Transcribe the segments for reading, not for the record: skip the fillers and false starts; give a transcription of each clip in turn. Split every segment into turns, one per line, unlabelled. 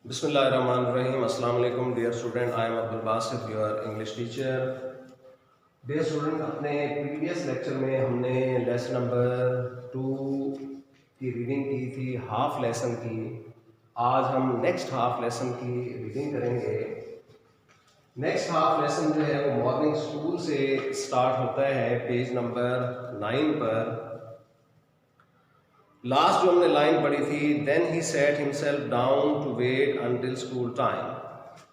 Bismillahirrahmanirrahim. Assalamu alaikum dear student. I am Abdul Basit, your English teacher. Dear student, अपने previous lecture में हमने lesson number 2 की reading की थी, half lesson की। आज हम नेक्स्ट हाफ लेसन की रीडिंग करेंगे। नेक्स्ट हाफ लेसन जो है वो मॉर्निंग स्कूल से स्टार्ट होता है पेज नंबर 9 पर। लास्ट जो हमने लाइन पढ़ी थी, then he set himself down to wait until school time,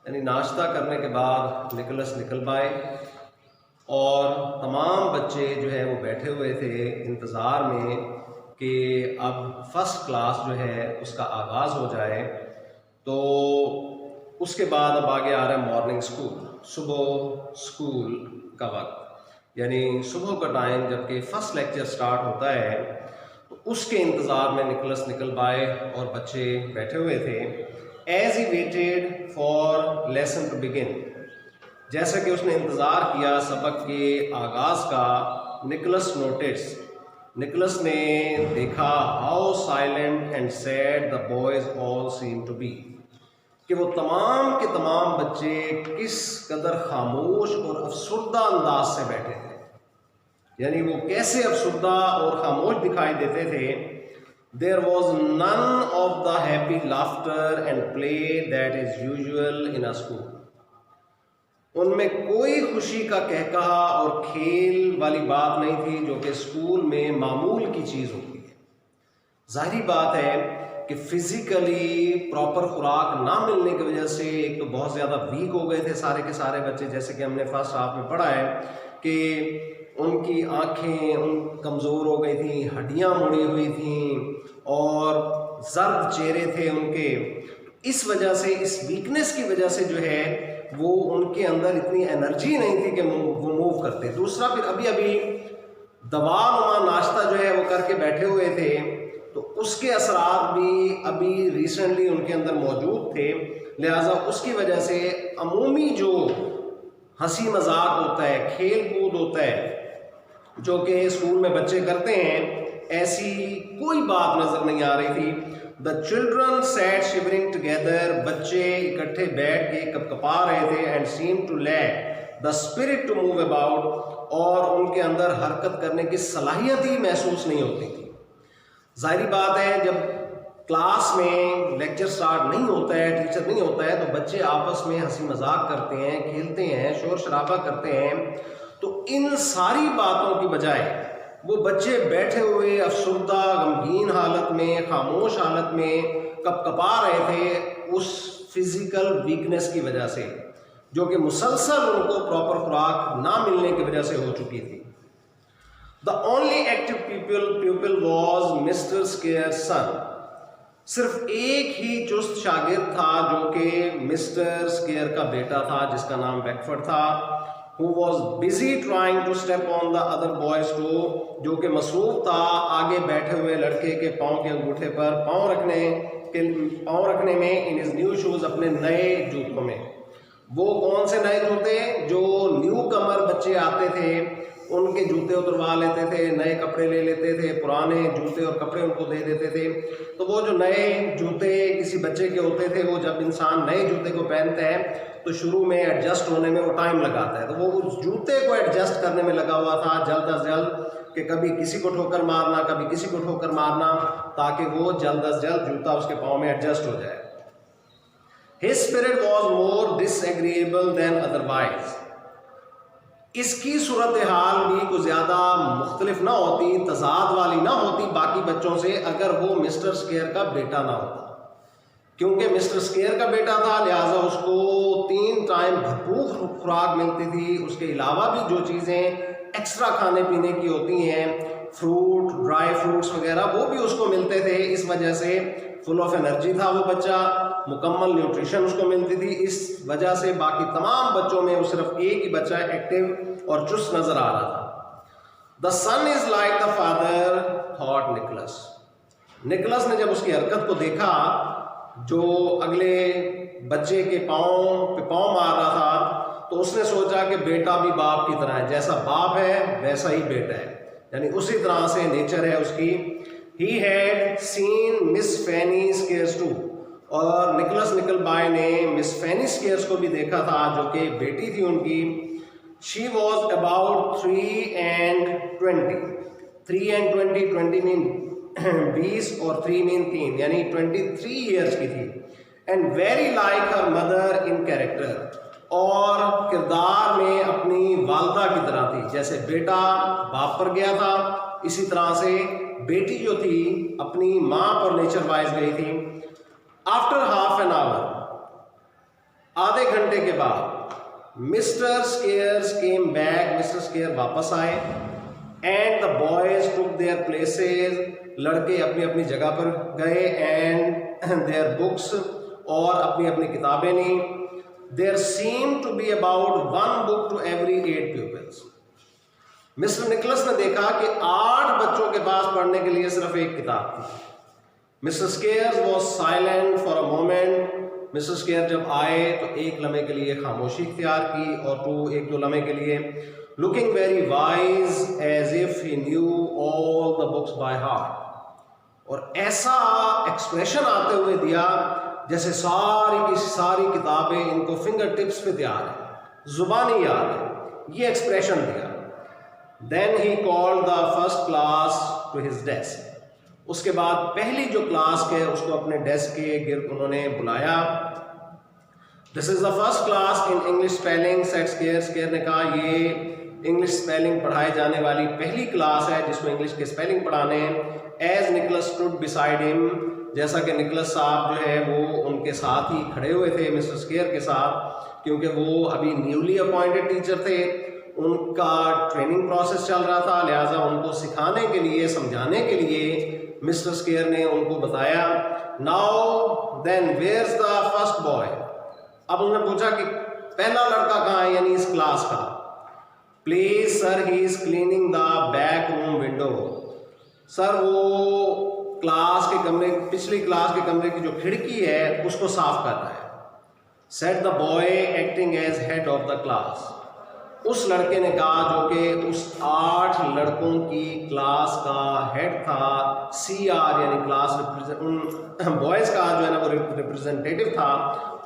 यानी नाश्ता करने के बाद निकोलस निकल पाए और तमाम बच्चे जो है वो बैठे हुए थे इंतज़ार में कि अब फर्स्ट क्लास जो है उसका आगाज़ हो जाए। तो उसके बाद अब आगे आ रहा है मॉर्निंग स्कूल, सुबह स्कूल का वक्त, यानी सुबह का टाइम जबकि फ़र्स्ट लेक्चर स्टार्ट होता है। तो उसके इंतज़ार में निकोलस निकल पाए और बच्चे बैठे हुए थे। As he waited for lesson to begin, जैसा कि उसने इंतज़ार किया सबक के आगाज़ का, निकोलस ने देखा how silent and sad the boys all seem to be, कि वो तमाम के तमाम बच्चे किस कदर खामोश और अफसुर्दा अंदाज से बैठे थे, यानी वो कैसे अफसुर्दा और खामोश दिखाई देते थे। There was none of the happy laughter and play that is usual in a school, उनमें कोई खुशी का कहकहा और खेल वाली बात नहीं थी जो कि स्कूल में मामूल की चीज़ होती है। जाहिर बात है कि फिज़िकली प्रॉपर खुराक ना मिलने की वजह से एक तो बहुत ज़्यादा वीक हो गए थे सारे के सारे बच्चे, जैसे कि हमने फर्स्ट हाफ में पढ़ा है कि उनकी आँखें कमज़ोर हो गई थी, हड्डियाँ मुड़ी हुई थी और जर्द चेहरे थे उनके। इस वजह से, इस वीकनेस की वजह से जो है वो उनके अंदर इतनी एनर्जी नहीं थी कि वो मूव करते। दूसरा, फिर अभी अभी दवा नुमा नाश्ता जो है वो करके बैठे हुए थे, तो उसके असरात भी अभी रिसेंटली उनके अंदर मौजूद थे। लिहाजा उसकी वजह से अमूमी जो हंसी मजाक होता है, खेल कूद होता है जो कि स्कूल में बच्चे करते हैं, ऐसी कोई बात नजर नहीं आ रही थी। The children sat shivering together, बच्चे इकट्ठे बैठ के कपकपा रहे थे। And seem to lack the spirit to move about, और उनके अंदर हरकत करने की सलाहियत ही महसूस नहीं होती थी। जाहिर बात है जब क्लास में लेक्चर स्टार्ट नहीं होता है, टीचर नहीं होता है, तो बच्चे आपस में हंसी मजाक करते हैं, खेलते हैं, शोर शराबा करते हैं। तो इन सारी बातों की बजाय वो बच्चे बैठे हुए अफसुर्दा गमगीन हालत में, खामोश हालत में कपकपा रहे थे उस फिजिकल वीकनेस की वजह से, जो कि मुसलसल उनको प्रॉपर खुराक ना मिलने की वजह से हो चुकी थी। The only active pupil was mister Squeers son, सिर्फ एक ही चुस्त शागिर्द था जो कि मिस्टर स्केयर का बेटा था, जिसका नाम बेकफर्ड था। Who was busy trying to step on the other boys' toe, जो कि मसरूफ था आगे बैठे हुए लड़के के पाँव के अंगूठे पर पाँव रखने में, इन हिज न्यू शूज, अपने नए जूतों में। वो कौन से नए जूते? जो न्यू कमर बच्चे आते थे उनके जूते उतरवा लेते थे, नए कपड़े ले लेते थे, पुराने जूते और कपड़े उनको दे देते थे। तो वो जो नए जूते किसी बच्चे के होते थे, वो जब इंसान नए जूते को पहनता है तो शुरू में एडजस्ट होने में वो टाइम लगाता है, तो वो उस जूते को एडजस्ट करने में लगा हुआ था जल्द अज जल्द, कि कभी किसी को ठोकर मारना, कभी किसी को ठोकर मारना, ताकि वो जल्द अज जल्द जूता उसके पाँव में एडजस्ट हो जाए। His spirit was more disagreeable than otherwise, इसकी सूरत हाल भी कुछ ज़्यादा मुख्तलिफ ना होती, तजाद वाली ना होती बाकी बच्चों से, अगर वो मिस्टर स्केयर का बेटा ना होता। क्योंकि मिस्टर स्केयर का बेटा था, लिहाजा उसको 3 टाइम भरपूर खुराक मिलती थी। उसके अलावा भी जो चीज़ें एक्स्ट्रा खाने पीने की होती हैं, फ्रूट, ड्राई फ्रूट्स वगैरह, वो भी उसको मिलते थे। इस वजह से फुल ऑफ एनर्जी था वो बच्चा, मुकम्मल न्यूट्रिशन उसको मिलती थी। इस वजह से बाकी तमाम बच्चों में वो सिर्फ एक ही बच्चा एक्टिव और चुस्त नजर आ रहा था। The son is like the father, thought Nicholas ने जब उसकी हरकत को देखा, जो अगले बच्चे के पाँव पे पाँव मार रहा था, तो उसने सोचा कि बेटा भी बाप की तरह है, जैसा बाप है वैसा ही बेटा है, यानी उसी तरह से नेचर है उसकी। He had seen Miss Fanny scares too, और निकोलस निकलबाय ने मिस फैनी स्केयर्स को भी देखा था, जो कि बेटी थी उनकी। She was about 3 and 20। 3 and 20, 20 mean 20 और 3 मीन 3, यानी 23 ईयर्स की थी। And very like her mother in character, और किरदार में अपनी वालदा की तरह थी। जैसे बेटा बाप पर गया था, इसी तरह से बेटी जो थी अपनी माँ पर नेचर वाइज गई थी। आफ्टर हाफ एन आवर, आधे घंटे के बाद, Mister Squeers came back, Mister Squeers वापस आए। And the boys took their places, लड़के अपनी अपनी जगह पर गए। एंड देयर बुक्स, और अपनी अपनी किताबें ली। There seem to be about 1 book to every 8 pupils। Mister Nicholas ने देखा कि 8 बच्चों के पास पढ़ने के लिए सिर्फ एक किताब थी। Mister Squeers was silent for a moment. Mister Squeers जब आए तो एक लम्हे के लिए खामोशी इख्तियार की, और एक दो लम्हे के लिए, looking very wise as if he knew all the books by heart. और ऐसा एक्सप्रेशन आते हुए दिया जैसे सारी की सारी किताबें इनको फिंगर टिप्स पे तैयार है, जुबानी याद है, ये एक्सप्रेशन दिया। Then he called the first class to his desk. उसके बाद पहली जो क्लास है उसको अपने डेस्क के गिर्द उन्होंने बुलाया। This is the first class in English spelling, said Squeers. Squeers ने कहा ये इंग्लिश स्पेलिंग पढ़ाई जाने वाली पहली क्लास है जिसमें इंग्लिश के स्पेलिंग पढ़ाने हैं। As Nicholas stood beside him, जैसा कि निकोलस साहब जो है वो उनके साथ ही खड़े हुए थे मिस्टर स्केयर के साथ, क्योंकि वो अभी न्यूली अपॉइंटेड टीचर थे, उनका ट्रेनिंग प्रोसेस चल रहा था, लिहाजा उनको सिखाने के लिए, समझाने के लिए मिस्टर स्केयर ने उनको बताया। Now then where's the first boy. अब उन्होंने पूछा कि पहला लड़का कहाँ है, यानी इस क्लास का। Please sir, he is cleaning the back room window. Sir वो क्लास के कमरे, पिछली क्लास के कमरे की जो खिड़की है उसको साफ कर रहा है। Said the boy acting as head of the class. उस लड़के ने कहा, जो कि उस 8 लड़कों की क्लास का हेड था, CR यानी क्लास उन बॉयज़ का जो है ना वो रिप्रेजेंटेटिव था,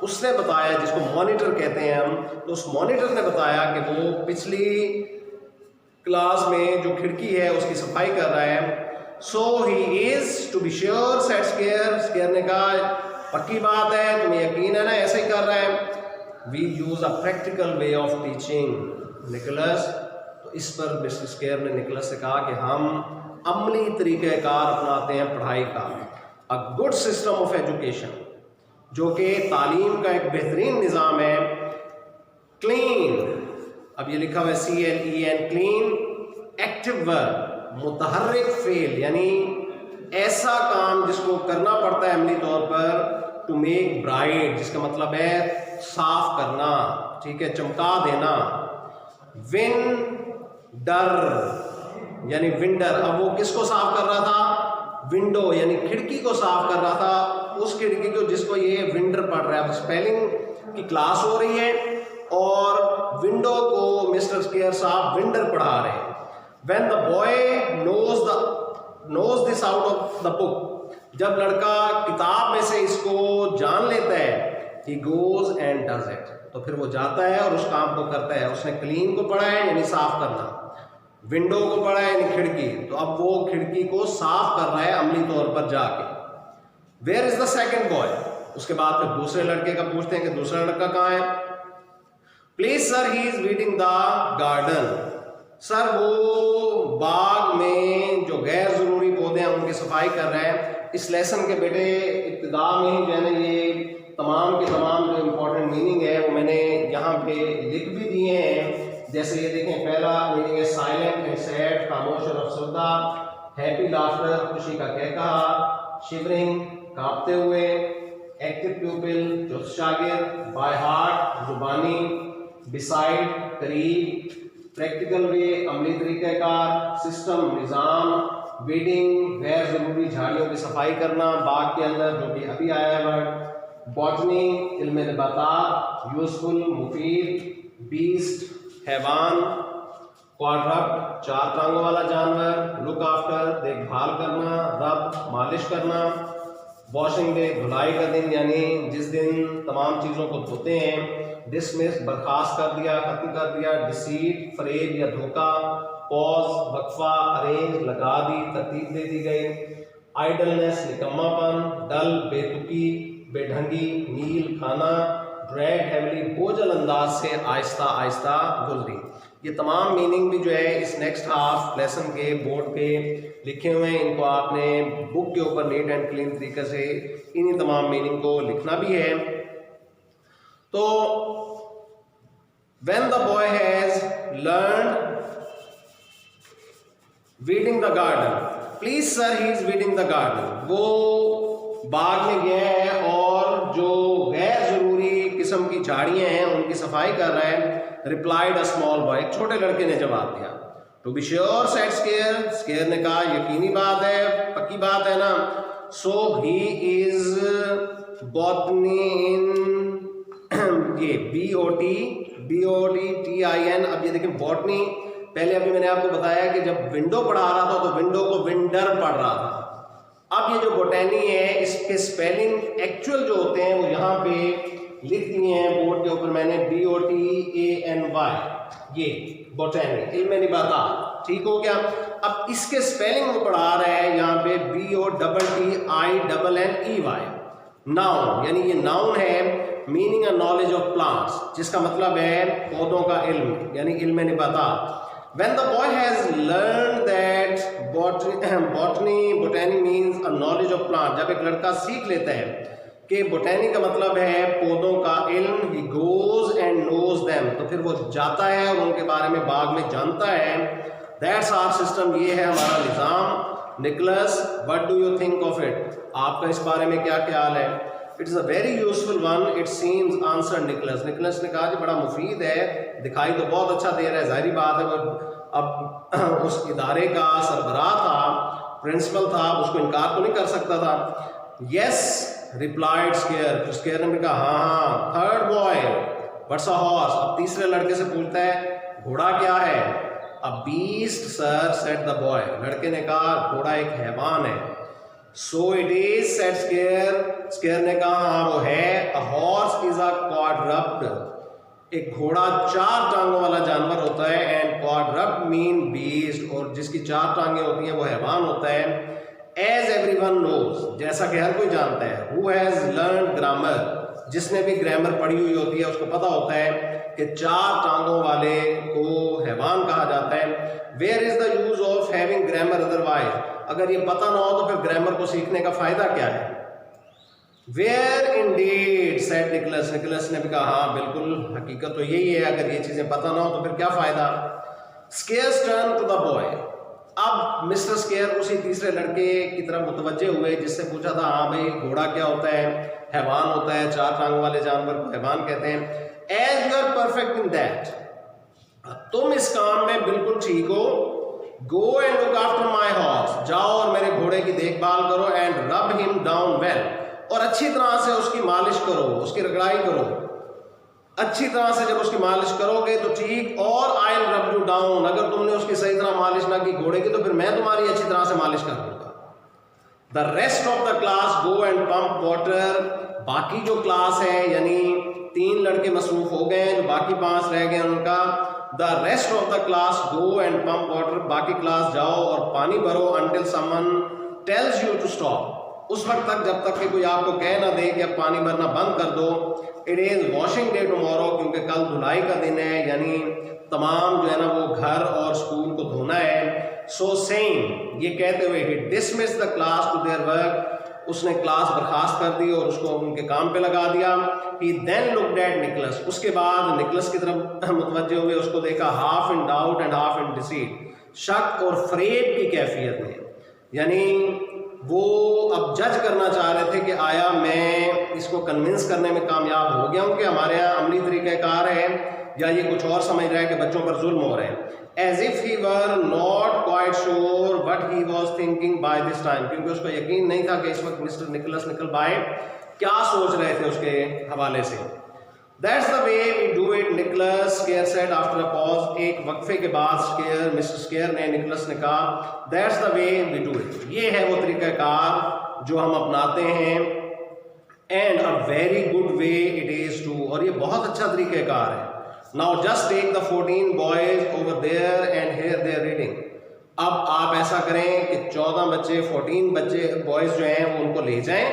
उसने बताया, जिसको मॉनिटर कहते हैं हम, तो उस मॉनिटर ने बताया कि वो पिछली क्लास में जो खिड़की है उसकी सफाई कर रहा है। So he is to be sure, said Squeers. Squeers ने कहा पक्की बात है, तुम्हें यकीन है ना ऐसे ही कर रहा है। We use a practical way of teaching Nicholas. तो इस पर मिस्टर स्केयर ने निकोलस से कहा कि हम अमली तरीक़ाकार अपनाते हैं पढ़ाई का। A good system of education, जो कि तालीम का एक बेहतरीन निज़ाम है। क्लीन, अब ये लिखा हुआ है CLEN, क्लीन। एक्टिव वर्ब, मुतहर्रिक फेल, यानी ऐसा काम जिसको करना पड़ता है अमली तौर पर। टू मेक ब्राइट, जिसका मतलब है साफ करना, ठीक है, चमका देना। विंडर यानी विंडर, अब वो किसको साफ कर रहा था? विंडो यानी खिड़की को साफ कर रहा था, उस खिड़की को जिसको ये विंडर पढ़ रहा है। स्पेलिंग की क्लास हो रही है और विंडो को मिस्टर स्केयर साहब विंडर पढ़ा रहे हैं। When the boy knows this out of the book, जब लड़का किताब में से इसको जान लेता है, he goes and does it, तो फिर वो जाता है और उस काम को करता है। उसने क्लीन को पढ़ा है यानी साफ करना, विंडो को पढ़ा है यानी खिड़की, तो अब वो खिड़की को साफ कर रहा है अमली तौर पर जाके। Where is the second boy, उसके बाद फिर दूसरे लड़के का पूछते हैं कि दूसरा लड़का कहाँ है। Please sir, he is weeding the garden. Sir वो बाग में जो गैर जरूरी पौधे हैं उनकी सफाई कर रहे हैं। इस लेसन के बेटे इब्तिदा में ही जो है ना ये तमाम के तमाम जो इम्पोर्टेंट मीनिंग है वो मैंने यहाँ पे लिख भी दिए हैं। जैसे ये देखें, पहला मीनिंग है साइलेंट एंड सैड, खामोश और अफसरदा। हैप्पी लाफ्टर, खुशी का कहकहा। शिवरिंग, कांपते हुए। एक्टिव प्यूपिल, जो शागिर्द। बाय हार्ट, जुबानी। बिसाइड, करीब। प्रैक्टिकल वे, अमली तरीक़ाकार। सिस्टम, निज़ाम। वीडिंग, गैर ज़रूरी झाड़ियों की सफाई करना बाग के अंदर, जो कि अभी आया है वर्ड। बॉटनी, इल्म नबातात। यूजफुल, मुफीद। बीस्ट, हैवान। क्वाड्रप्ट, 4 टांगों वाला जानवर। लुक आफ्टर, देखभाल करना। रब, मालिश करना। वॉशिंग डे धुलाई का दिन, यानी जिस दिन तमाम चीज़ों को धोते हैं। डिसमिस बर्खास्त कर दिया, खत्म कर दिया। डिसीट फरेब या धोखा। पॉज वक्फा, अरेंज लगा दी, तरतीब दे दी गई। आइडलनेस निकम्मापन। डल बेतुकी बेढंगी। मील खाना। ड्रैग हैवली बोझल अंदाज से आहिस्ता आहिस्ता गुजरी। ये तमाम मीनिंग भी जो है इस नेक्स्ट हाफ लेसन के बोर्ड पे लिखे हुए हैं। इनको आपने बुक के ऊपर नीट एंड क्लीन तरीके से इन्हीं तमाम मीनिंग को लिखना भी है। तो when the boy has learned weeding the garden, please sir he is weeding the garden, वो बाग में गया है और जो गैर जरूरी किस्म की झाड़ियां हैं उनकी सफाई कर रहा है। रिप्लाइड अ स्मॉल बॉय, एक छोटे लड़के ने जवाब दिया। To be sure said Squeers, Squeers ने कहा यकीनी बात है, पक्की बात है ना। सो ही इज बॉटनी इन ये BOTTIN। अब ये देखें बॉटनी, पहले अभी मैंने आपको बताया कि जब विंडो पढ़ा रहा था तो विंडो को विंडर पढ़ रहा था। अब ये जो बोटैनी है इसके स्पेलिंग एक्चुअल जो होते हैं वो यहाँ पे लिख दिए हैं बोर्ड के ऊपर मैंने, BOTANY, ये बोटैनी, इल्म नबातात, ठीक हो गया। अब इसके स्पेलिंग वो पढ़ा रहा है यहाँ पे BOTTINNEY, नाउन, यानी ये नाउन है। Meaning a knowledge of plants, जिसका मतलब है पौधों का इल्म, यानी इल्म नबातात। When the boy has learned that botany means a knowledge of plant, जब एक लड़का सीख लेता है कि बोटैनी का मतलब है पौधों का इल्म, he goes and knows them, तो फिर वो जाता है और उनके बारे में बाग में जानता है। That's our system, ये है हमारा निज़ाम। Nicholas, what do you think of it? आपका इस बारे में क्या ख्याल है? It is a very useful one, it seems, answered Nicholas. Nicholas ने कहा कि बड़ा मुफीद है, दिखाई तो बहुत अच्छा दे रहा है, जाहिर बात है वो अब उस इदारे का सरबराह था, प्रिंसिपल था, उसको इनकार तो नहीं कर सकता था। यस रिप्लाइड स्केयर, स्केयर ने कहा हाँ। Third boy, what's a horse, अब तीसरे लड़के से पूछता है घोड़ा क्या है? A beast sir, said the boy, लड़के ने कहा घोड़ा एक हैवान है। So it is, said Squeers, Squeers ने कहा हाँ वो है। अ हॉर्स इज अ क्वाड्रप्ड, एक घोड़ा चार टांगों वाला जानवर होता है। एंड क्वाड्रप्ड मीन बीस्ट, और जिसकी चार टांगें होती हैं वो हैवान होता है। एज एवरीवन नोज, जैसा कि हर कोई जानता है। हु हैज लर्नड ग्रामर, जिसने भी ग्रामर पढ़ी हुई होती है उसको पता होता है कि चार टांगों वाले को हैवान कहा जाता है। Where is the use of having grammar otherwise, अगर ये पता ना हो तो फिर ग्रामर को सीखने का फायदा क्या है? Where indeed, said Nicholas, Nicholas ने भी कहा हाँ बिल्कुल, हकीकत तो यही है, अगर ये चीजें पता ना हो तो फिर क्या फायदा। Squeers turn to the boy, अब मिस्टर स्केयर उसी तीसरे लड़के की तरफ मुतवज्जे हुए जिससे पूछा था हाँ भाई घोड़ा क्या होता है? हैवान होता है, चार टांग वाले जानवर को हैवान कहते हैं। As you are perfect in that, तुम इस काम में बिल्कुल ठीक हो। Go and look after my horse, जाओ और मेरे घोड़े की देखभाल करो। एंड रब हिम डाउन वेल, और अच्छी तरह से उसकी मालिश करो, उसकी रगड़ाई करो अच्छी तरह से। जब उसकी मालिश करोगे तो ठीक। और आई विल रब यू डाउन, अगर तुमने उसकी सही तरह मालिश ना की घोड़े की तो फिर मैं तुम्हारी अच्छी तरह से मालिश कर दूंगा। The rest of the class go and pump water, बाकी जो क्लास है यानी तीन लड़के मसरूफ हो गए हैं, जो बाकी पांच रह गए उनका। The rest of the class go and pump water, बाकी क्लास जाओ और पानी भरो। Until someone tells you to stop, उस वक्त तक जब तक कि कोई आपको कह ना दे कि अब पानी भरना बंद कर दो। It is washing day tomorrow, क्योंकि कल धुलाई का दिन है, यानी तमाम जो है ना वो घर और स्कूल को धोना है। सो सेइंग, ये कहते हुए ही dismiss the class to their work, उसने क्लास बर्खास्त कर दी और उसको उनके काम पे लगा दिया। ही देन लुक्ड एट निकोलस, उसके बाद निकोलस की तरफ मुतवज्जे हुए, उसको देखा half in doubt and half in deceit, शक और फरेब की कैफियत में, यानी वो अब जज करना चाह रहे थे कि आया मैं इसको कन्विंस करने में कामयाब हो गया हूँ कि हमारे यहाँ अमली तरीक़ाकार है, या ये कुछ और समझ रहा है कि बच्चों पर जुल्म हो रहे हैं। As if he were not quite sure what he was thinking by this time, क्योंकि उसको यकीन नहीं था कि इस वक्त मिस्टर निकोलस निकलबाय क्या सोच रहे थे उसके हवाले से। That's the way we do it, Nicholas, Squeers said after a pause, एक वक्फे के बाद मिस्टर स्केयर ने, निकोलस ने कहा that's the way we do it, ये है वो तरीक़ाकार जो हम अपनाते हैं, and a very good way it is too, और ये बहुत अच्छा तरीक़ेकार है। Now just take the 14 boys over there and here there reading. अब आप ऐसा करें कि 14 बच्चे 14 बच्चे बॉयज जो हैं वो उनको ले जाएं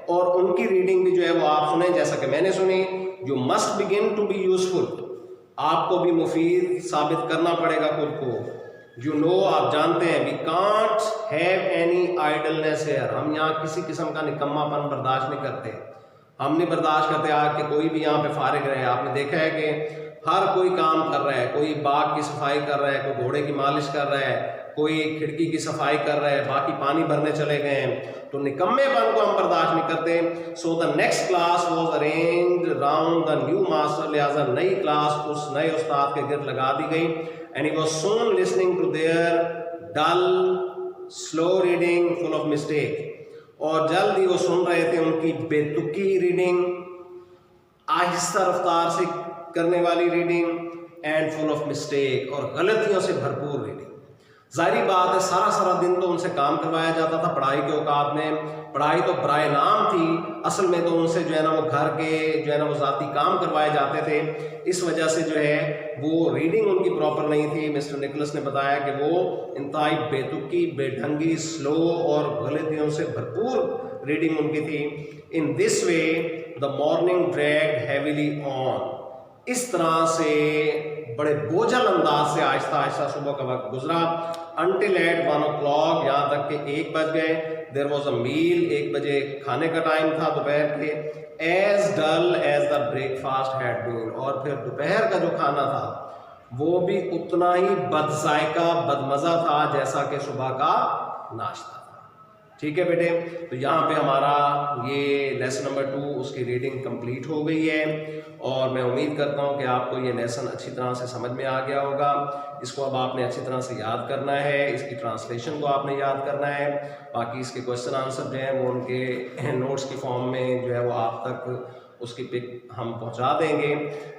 और उनकी रीडिंग भी जो है वो आप सुने जैसा कि मैंने सुनी। You must begin to be useful, आपको भी मुफीद साबित करना पड़ेगा खुद को। यू नो, आप जानते हैं, we can't have any idleness here, हम यहाँ किसी किस्म का निकम्मापन बर्दाश्त नहीं करते। हम नहीं बर्दाश्त करते कि कोई भी यहाँ पे फारिग रहे। आपने देखा है कि हर कोई काम कर रहा है, कोई बाग की सफाई कर रहा है, कोई घोड़े की मालिश कर रहा है, कोई खिड़की की सफाई कर रहा है, बाकी पानी भरने चले गए हैं। तो निकम्मेपन को हम बर्दाश्त नहीं करते। So the next class was arranged round the new master, लिहाजा नई क्लास उस नए उस्ताद के गिर्द लगा दी गई। And he was soon listening to their dull slow reading full of mistake, और जल्द ही वो सुन रहे थे उनकी बेतुकी रीडिंग, आहिस्ता रफ्तार से करने वाली reading, and full of mistake, और गलतियों से भरपूर रीडिंग। जाहिर बात है सारा सारा दिन तो उनसे काम करवाया जाता था पढ़ाई के औकात में। पढ़ाई तो बराए नाम थी, असल में तो उनसे जो है ना वो घर के जो है ना वो ज़ाती काम करवाए जाते थे। इस वजह से जो है वो रीडिंग उनकी प्रॉपर नहीं थी। मिस्टर निकोलस ने बताया कि वो इंतहाई बेतुकी, बेढंगी, स्लो और गलतियों से भरपूर रीडिंग उनकी थी। In this way the morning dragged heavily on, इस तरह से बड़े बोझल अंदाज से आहिस्ता आहिस्ता सुबह का वक्त गुजरा। अनटिल एट 1 o'clock, यहाँ तक कि 1 बज गए। देयर वॉज अ मील, 1 बजे खाने का टाइम था दोपहर के। As dull as the breakfast had been, और फिर दोपहर का जो खाना था वो भी उतना ही बदजायका बदमज़ा था जैसा कि सुबह का नाश्ता था। ठीक है बेटे, तो यहाँ पे हमारा ये लेसन नंबर 2 उसकी रीडिंग कंप्लीट हो गई है, और मैं उम्मीद करता हूँ कि आपको ये लेसन अच्छी तरह से समझ में आ गया होगा। इसको अब आपने अच्छी तरह से याद करना है, इसकी ट्रांसलेशन को आपने याद करना है। बाकी इसके क्वेश्चन आंसर जो हैं वो उनके नोट्स की फॉर्म में जो है वो आप तक उसकी पिक हम पहुँचा देंगे।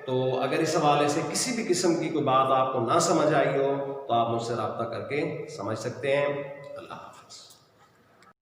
तो अगर इस हवाले से किसी भी किस्म की कोई बात आपको ना समझ आई हो तो आप मुझसे रब्ता करके समझ सकते हैं। अल्लाह।